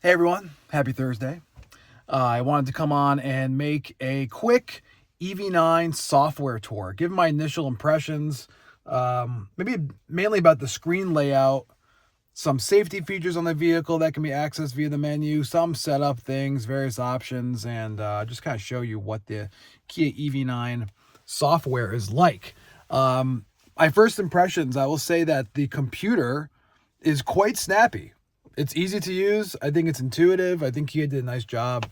Hey everyone, happy Thursday. I wanted to come on and make a quick EV9 software tour, give my initial impressions, maybe mainly about the screen layout, some safety features on the vehicle that can be accessed via the menu, some setup things, various options, and just kind of show you what the Kia EV9 software is like. My first impressions, I will say that the computer is quite snappy. It's easy to use. I think it's intuitive. I think Kia did a nice job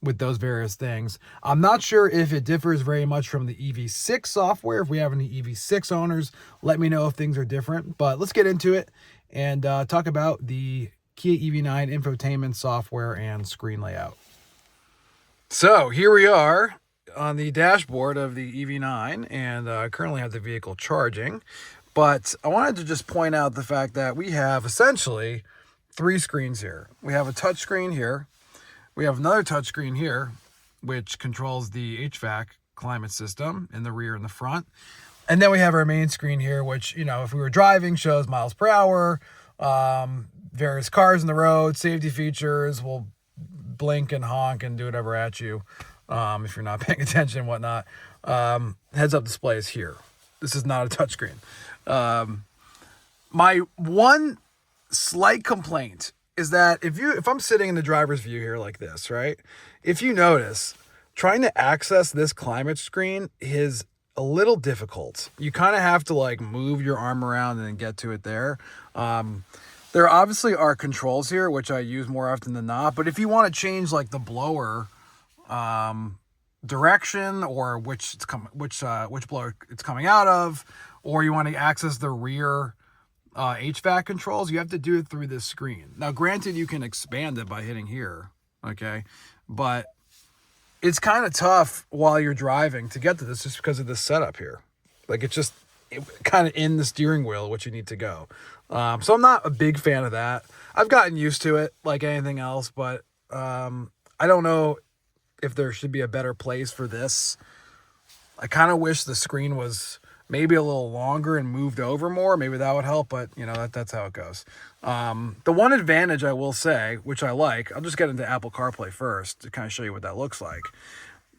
with those various things. I'm not sure if it differs very much from the EV6 software. If we have any EV6 owners, let me know if things are different. But let's get into it and talk about the Kia EV9 infotainment software and screen layout. So here we are on the dashboard of the EV9, and I currently have the vehicle charging. But I wanted to just point out the fact that we have essentially three screens here. We have a touch screen here. We have another touch screen here, which controls the HVAC climate system in the rear and the front. And then we have our main screen here, which, you know, if we were driving, shows miles per hour, various cars in the road, safety features, will blink and honk and do whatever at you if you're not paying attention and whatnot. Heads-up display is here. This is not a touchscreen. My one slight complaint is that if I'm sitting in the driver's view here like this, right? If you notice, trying to access this climate screen is a little difficult. You kind of have to like move your arm around and then get to it there. There obviously are controls here, which I use more often than not. But if you want to change like the blower direction or which blower it's coming out of, or you want to access the rear HVAC controls, you have to do it through this screen. Now, granted, you can expand it by hitting here, okay? But it's kind of tough while you're driving to get to this just because of this setup here. Like, it's just kind of in the steering wheel, what you need to go. So I'm not a big fan of that. I've gotten used to it like anything else, but I don't know if there should be a better place for this. I kind of wish the screen was maybe a little longer and moved over more. Maybe that would help, but you know, that's how it goes. The one advantage I will say, which I like, I'll just get into Apple CarPlay first to kind of show you what that looks like,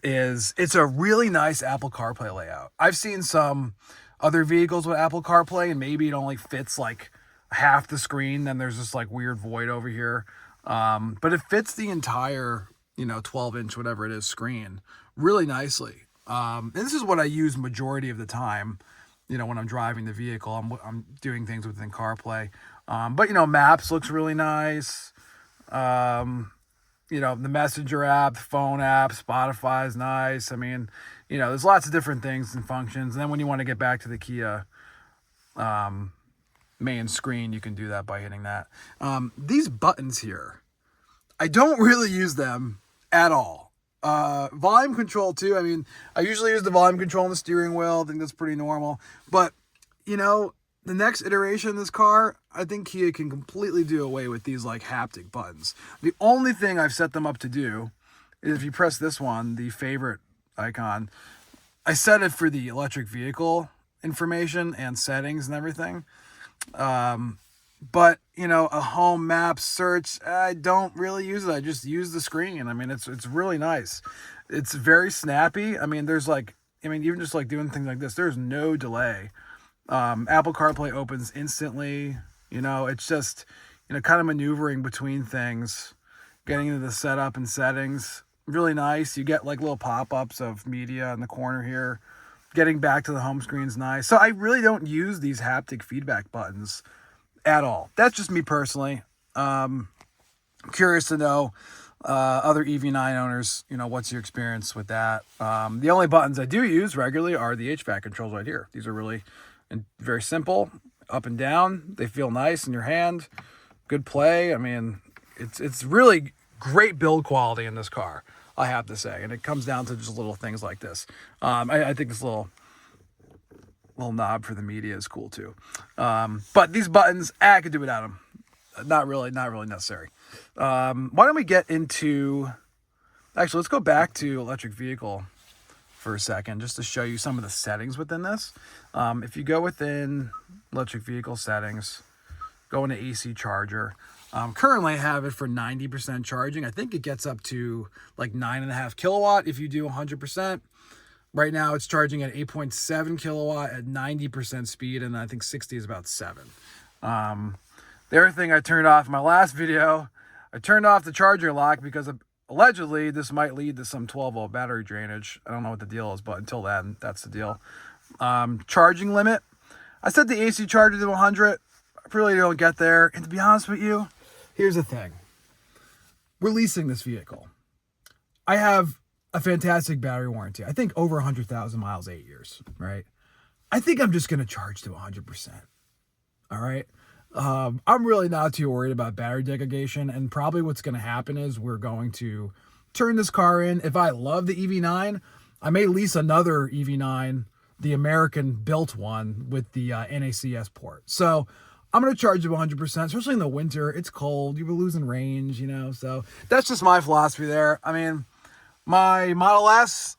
is it's a really nice Apple CarPlay layout. I've seen some other vehicles with Apple CarPlay and maybe it only fits like half the screen. Then there's this like weird void over here. But it fits the entire, 12-inch, whatever it is, screen really nicely. And this is what I use majority of the time, when I'm driving the vehicle. I'm doing things within CarPlay. But, Maps looks really nice. The Messenger app, phone app, Spotify is nice. I mean, there's lots of different things and functions. And then when you want to get back to the Kia main screen, you can do that by hitting that. These buttons here, I don't really use them at all. Volume control too. I mean, I usually use the volume control on the steering wheel. I think that's pretty normal. But, the next iteration of this car, I think Kia can completely do away with these like haptic buttons. The only thing I've set them up to do is if you press this one, the favorite icon, I set it for the electric vehicle information and settings and everything. But, a home map search, I don't really use it. I just use the screen. I mean, it's really nice. It's very snappy. I mean, even just like doing things like this, there's no delay. Apple CarPlay opens instantly. It's just, kind of maneuvering between things, getting into the setup and settings. Really nice. You get like little pop-ups of media in the corner here. Getting back to the home screen's nice. So I really don't use these haptic feedback buttons at all. That's just me personally. Curious to know other EV9 owners, what's your experience with that? The only buttons I do use regularly are the HVAC controls right here. These are really very simple, up and down. They feel nice in your hand. Good play. I mean, it's really great build quality in this car, I have to say. And it comes down to just little things like this. I think this little knob for the media is cool too. But these buttons, I could do without them. Not really necessary. Why don't we get into, actually, let's go back to electric vehicle for a second, just to show you some of the settings within this. If you go within electric vehicle settings, go into AC charger, Currently I have it for 90% charging. I think it gets up to like 9.5 kilowatt if you do 100%. Right now it's charging at 8.7 kilowatt at 90% speed, and I think 60 is about 7. The other thing I turned off in my last video, I turned off the charger lock because allegedly this might lead to some 12-volt battery drainage. I don't know what the deal is, but until then, that's the deal. Charging limit, I set the AC charger to 100. I really don't get there. And to be honest with you, here's the thing. We're leasing this vehicle. I have a fantastic battery warranty. I think over 100,000 miles, 8 years, right? I think I'm just going to charge to 100%. All right. I'm really not too worried about battery degradation. And probably what's going to happen is we're going to turn this car in. If I love the EV9, I may lease another EV9, the American built one with the NACS port. So I'm going to charge you 100%, especially in the winter. It's cold. You were losing range, you know. So that's just my philosophy there. I mean, my Model S,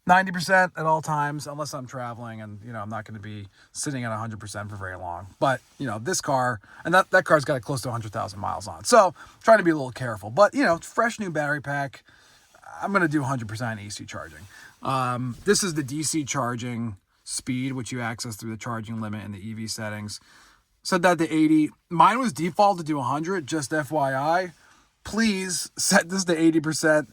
90% at all times, unless I'm traveling and, you know, I'm not going to be sitting at 100% for very long. But, you know, this car, and that car's got close to 100,000 miles on. So trying to be a little careful. But, you know, fresh new battery pack. I'm going to do 100% AC charging. This is the DC charging speed, which you access through the charging limit in the EV settings. Set that to 80. Mine was default to 100, just FYI. Please set this to 80%.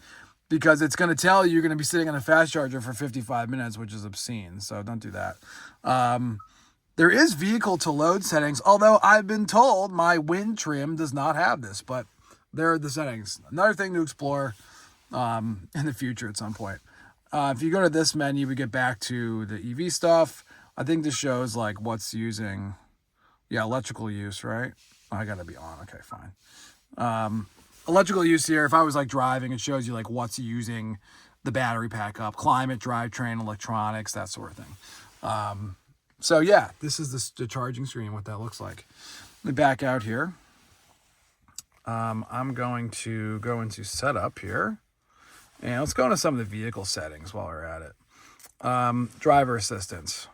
Because it's going to tell you you're going to be sitting on a fast charger for 55 minutes, which is obscene. So don't do that. There is vehicle to load settings, although I've been told my wind trim does not have this, but there are the settings. Another thing to explore in the future at some point. If you go to this menu, we get back to the EV stuff. I think this shows like what's using, electrical use, right? I got to be on. Okay, fine. Electrical use here, if I was like driving, it shows you like what's using the battery pack up, climate, drivetrain, electronics, that sort of thing. So yeah, this is the charging screen, what that looks like. Let me back out here. I'm going to go into setup here, and let's go into some of the vehicle settings while we're at it. Driver assistance.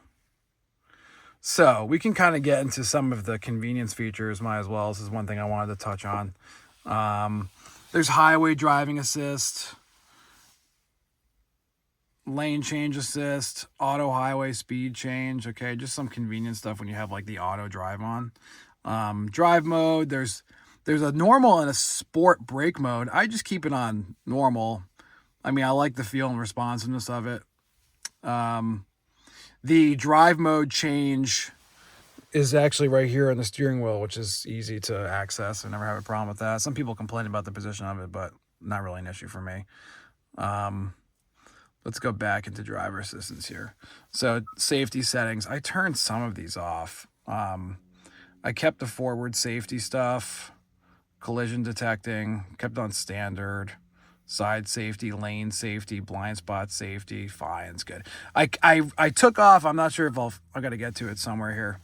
So we can kind of get into some of the convenience features, might as well. This is one thing I wanted to touch on. There's highway driving assist, lane change assist, auto highway speed change. Okay, just some convenient stuff when you have like the auto drive on. Drive mode, there's a normal and a sport brake mode. I just keep it on normal. I mean, I like the feel and responsiveness of it. The drive mode change is actually right here on the steering wheel, which is easy to access. I never have a problem with that. Some people complain about the position of it, but not really an issue for me. Let's go back into driver assistance here. So safety settings, I turned some of these off. I kept the forward safety stuff, collision detecting, kept on standard, side safety, lane safety, blind spot safety, fine, it's good. I took off, I'm not sure if I got to get to it somewhere here.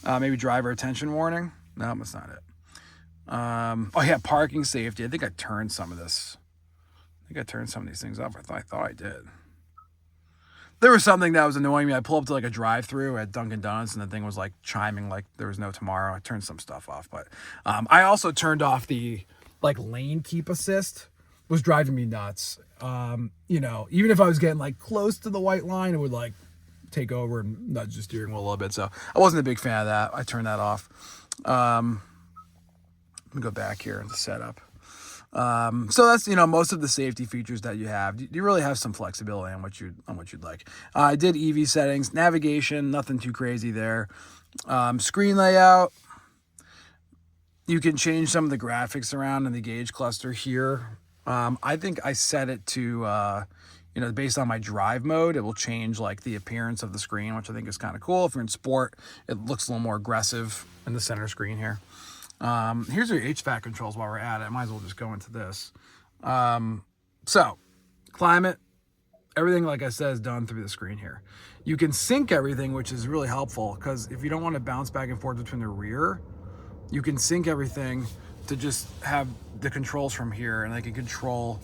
Maybe driver attention warning. No, that's not it. Oh yeah, parking safety. I think I turned some of this. I think I turned some of these things off. I thought I did. There was something that was annoying me. I pulled up to like a drive-through at Dunkin' Donuts, and the thing was like chiming like there was no tomorrow. I turned some stuff off, but I also turned off the like lane keep assist. It was driving me nuts. You know, even if I was getting like close to the white line, it would like take over and nudge the steering wheel a little bit. So I wasn't a big fan of that. I turned that off. Let me go back here into setup. So that's, you know, most of the safety features that you have. You really have some flexibility on what you'd like. I did EV settings, navigation, nothing too crazy there. Screen layout. You can change some of the graphics around in the gauge cluster here. I think I set it to, you know, based on my drive mode, it will change like the appearance of the screen, which I think is kind of cool. If you're in sport, it looks a little more aggressive in the center screen here. Here's your HVAC controls while we're at it. I might as well just go into this. So climate, everything, like I said, is done through the screen here. You can sync everything, which is really helpful because if you don't want to bounce back and forth between the rear, you can sync everything to just have the controls from here, and they can control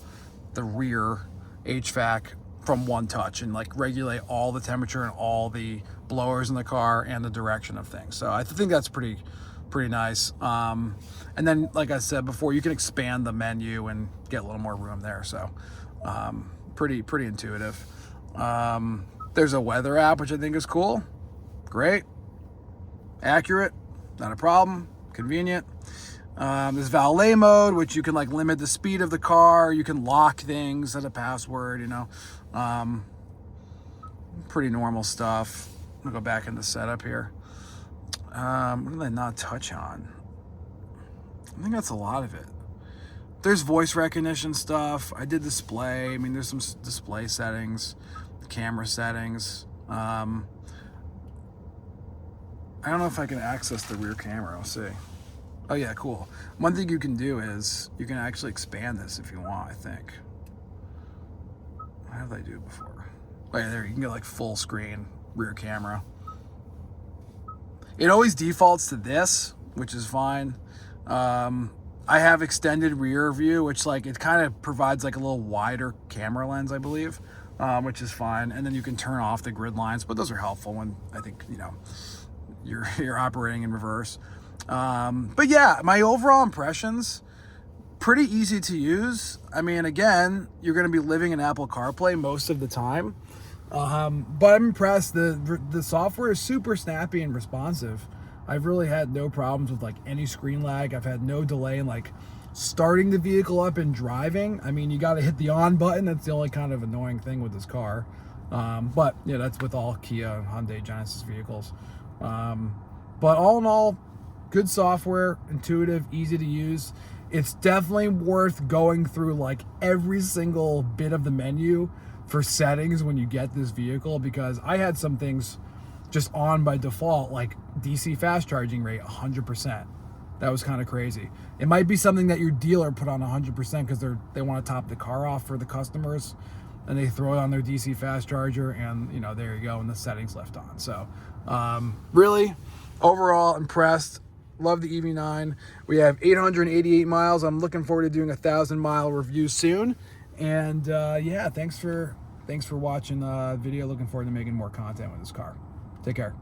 the rear HVAC from one touch and like regulate all the temperature and all the blowers in the car and the direction of things. So I think that's pretty pretty nice. And then, like I said before, you can expand the menu and get a little more room there. So pretty intuitive. There's a weather app, which I think is cool. Great. Accurate. Not a problem. Convenient. There's valet mode, which you can like limit the speed of the car. You can lock things, set a password, you know. Pretty normal stuff. I'm gonna go back into setup here. What did I not touch on? I think that's a lot of it. There's voice recognition stuff. I did display. I mean, there's some display settings, camera settings. I don't know if I can access the rear camera. I'll see. Oh yeah, cool. One thing you can do is you can actually expand this if you want, I think. How did I do it before? Oh yeah, there, you can get like full screen rear camera. It always defaults to this, which is fine. I have extended rear view, which like it kind of provides like a little wider camera lens, I believe, which is fine. And then you can turn off the grid lines, but those are helpful when I think, you know, you're operating in reverse. But yeah, my overall impressions, pretty easy to use. I mean, again, you're going to be living in Apple CarPlay most of the time. But I'm impressed. The software is super snappy and responsive. I've really had no problems with like any screen lag. I've had no delay in like starting the vehicle up and driving. I mean, you got to hit the on button. That's the only kind of annoying thing with this car. But yeah, that's with all Kia, Hyundai, Genesis vehicles. But all in all, good software, intuitive, easy to use. It's definitely worth going through like every single bit of the menu for settings when you get this vehicle, because I had some things just on by default, like DC fast charging rate 100%. That was kind of crazy. It might be something that your dealer put on 100% because they want to top the car off for the customers, and they throw it on their DC fast charger, and you know, there you go, and the settings left on. So really overall impressed. Love the EV9. We have 888 miles. I'm looking forward to doing a 1,000-mile review soon. And yeah, thanks for watching the video. Looking forward to making more content with this car. Take care.